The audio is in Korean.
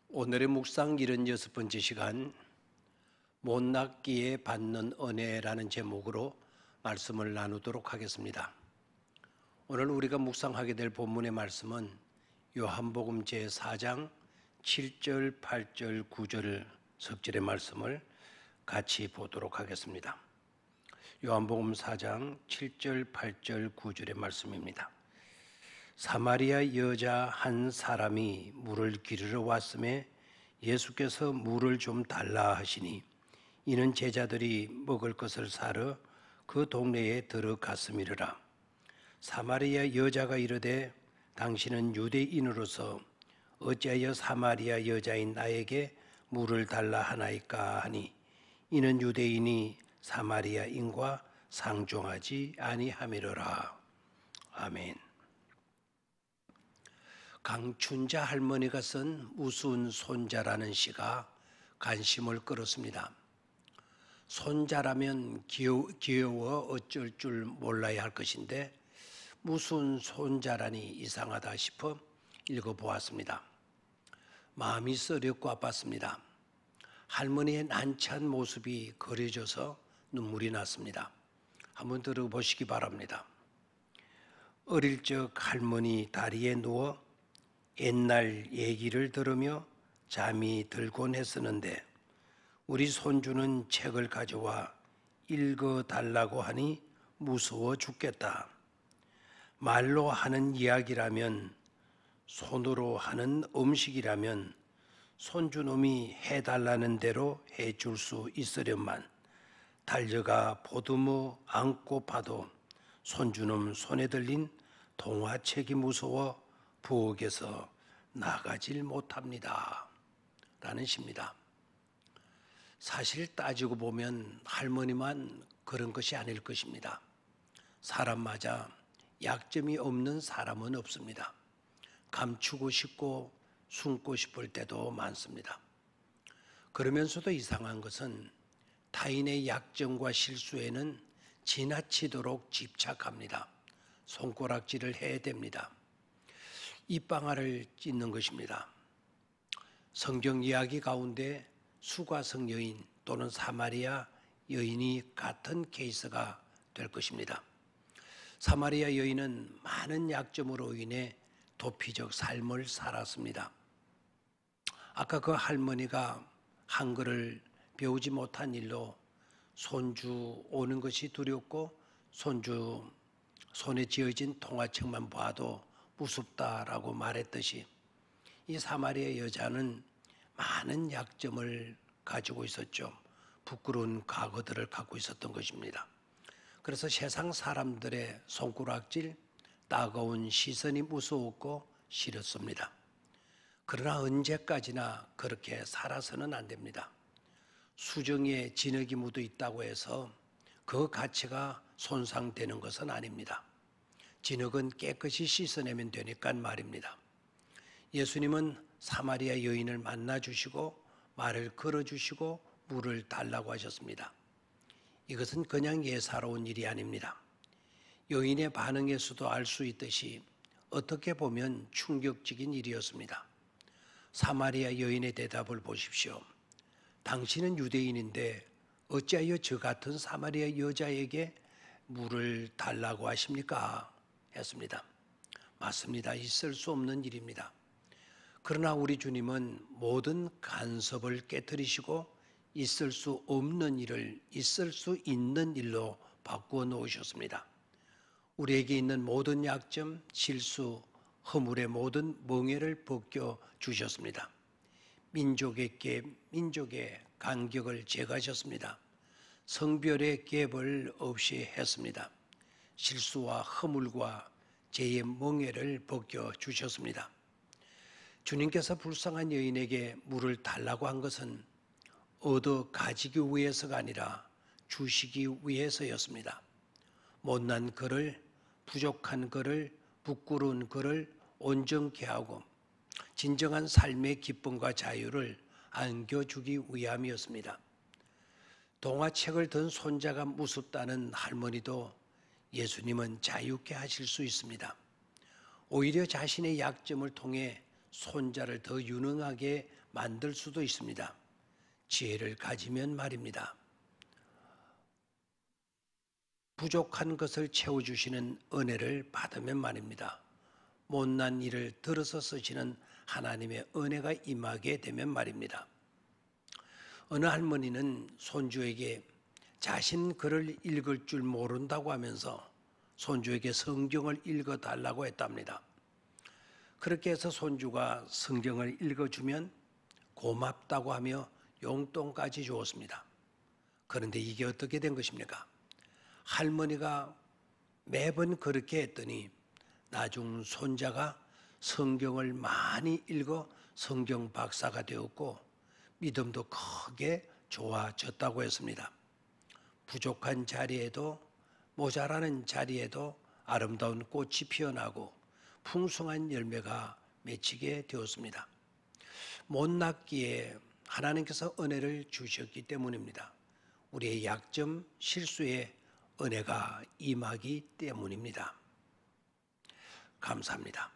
오늘의 묵상 76번째 시간 못났기에 받는 은혜라는 제목으로 말씀을 나누도록 하겠습니다. 오늘 우리가 묵상하게 될 본문의 말씀은 요한복음 제4장 7절, 8절, 9절 석절의 말씀을 같이 보도록 하겠습니다. 요한복음 4장 7절, 8절, 9절의 말씀입니다. 사마리아 여자 한 사람이 물을 기르러 왔음에 예수께서 물을 좀 달라 하시니 이는 제자들이 먹을 것을 사러 그 동네에 들어갔음이러라. 사마리아 여자가 이르되 당신은 유대인으로서 어찌하여 사마리아 여자인 나에게 물을 달라 하나이까 하니 이는 유대인이 사마리아인과 상종하지 아니함이로라. 아멘. 강춘자 할머니가 쓴 우스운 손자라는 시가 관심을 끌었습니다. 손자라면 귀여워 어쩔 줄 몰라야 할 것인데 무슨 손자라니 이상하다 싶어 읽어보았습니다. 마음이 쓰렵고 아팠습니다. 할머니의 난처한 모습이 그려져서 눈물이 났습니다. 한번 들어보시기 바랍니다. 어릴 적 할머니 다리에 누워 옛날 얘기를 들으며 잠이 들곤 했었는데 우리 손주는 책을 가져와 읽어달라고 하니 무서워 죽겠다. 말로 하는 이야기라면, 손으로 하는 음식이라면 손주놈이 해달라는 대로 해줄 수 있으련만 달려가 보듬어 안고 봐도 손주놈 손에 들린 동화책이 무서워 부엌에서 나가질 못합니다. 라는 시입니다. 사실 따지고 보면 할머니만 그런 것이 아닐 것입니다. 사람마다 약점이 없는 사람은 없습니다. 감추고 싶고 숨고 싶을 때도 많습니다. 그러면서도 이상한 것은 타인의 약점과 실수에는 지나치도록 집착합니다. 손가락질을 해야 됩니다. 입방아를 찢는 것입니다. 성경 이야기 가운데 수가성 여인 또는 사마리아 여인이 같은 케이스가 될 것입니다. 사마리아 여인은 많은 약점으로 인해 도피적 삶을 살았습니다. 아까 그 할머니가 한글을 배우지 못한 일로 손주 오는 것이 두렵고 손주 손에 쥐어진 동화책만 봐도 무섭다라고 말했듯이 이 사마리아 여자는 많은 약점을 가지고 있었죠. 부끄러운 과거들을 갖고 있었던 것입니다. 그래서 세상 사람들의 손가락질, 따가운 시선이 무서웠고 싫었습니다. 그러나 언제까지나 그렇게 살아서는 안 됩니다. 수정에 진흙이 묻어 있다고 해서 그 가치가 손상되는 것은 아닙니다. 진흙은 깨끗이 씻어내면 되니까 말입니다. 예수님은 사마리아 여인을 만나주시고 말을 걸어주시고 물을 달라고 하셨습니다. 이것은 그냥 예사로운 일이 아닙니다. 여인의 반응에서도 알 수 있듯이 어떻게 보면 충격적인 일이었습니다. 사마리아 여인의 대답을 보십시오. 당신은 유대인인데 어찌하여 저 같은 사마리아 여자에게 물을 달라고 하십니까? 했습니다. 맞습니다. 있을 수 없는 일입니다. 그러나 우리 주님은 모든 간섭을 깨뜨리시고 있을 수 없는 일을 있을 수 있는 일로 바꾸어 놓으셨습니다. 우리에게 있는 모든 약점, 실수, 허물의 모든 멍에를 벗겨 주셨습니다. 민족에게 민족의 간격을 제거하셨습니다. 성별의 갭을 없이 했습니다. 실수와 허물과 죄의 멍에를 벗겨 주셨습니다. 주님께서 불쌍한 여인에게 물을 달라고 한 것은 얻어 가지기 위해서가 아니라 주시기 위해서였습니다. 못난 그를, 부족한 그를, 부끄러운 그를 온전케 하고 진정한 삶의 기쁨과 자유를 안겨주기 위함이었습니다. 동화책을 든 손자가 무섭다는 할머니도 예수님은 자유케 하실 수 있습니다. 오히려 자신의 약점을 통해 손자를 더 유능하게 만들 수도 있습니다. 지혜를 가지면 말입니다. 부족한 것을 채워주시는 은혜를 받으면 말입니다. 못난 일을 들어서 쓰시는 하나님의 은혜가 임하게 되면 말입니다. 어느 할머니는 손주에게 자신 글을 읽을 줄 모른다고 하면서 손주에게 성경을 읽어달라고 했답니다. 그렇게 해서 손주가 성경을 읽어주면 고맙다고 하며 용돈까지 주었습니다. 그런데 이게 어떻게 된 것입니까? 할머니가 매번 그렇게 했더니 나중 손자가 성경을 많이 읽어 성경 박사가 되었고 믿음도 크게 좋아졌다고 했습니다. 부족한 자리에도 모자라는 자리에도 아름다운 꽃이 피어나고 풍성한 열매가 맺히게 되었습니다. 못났기에 하나님께서 은혜를 주셨기 때문입니다. 우리의 약점, 실수에 은혜가 임하기 때문입니다. 감사합니다.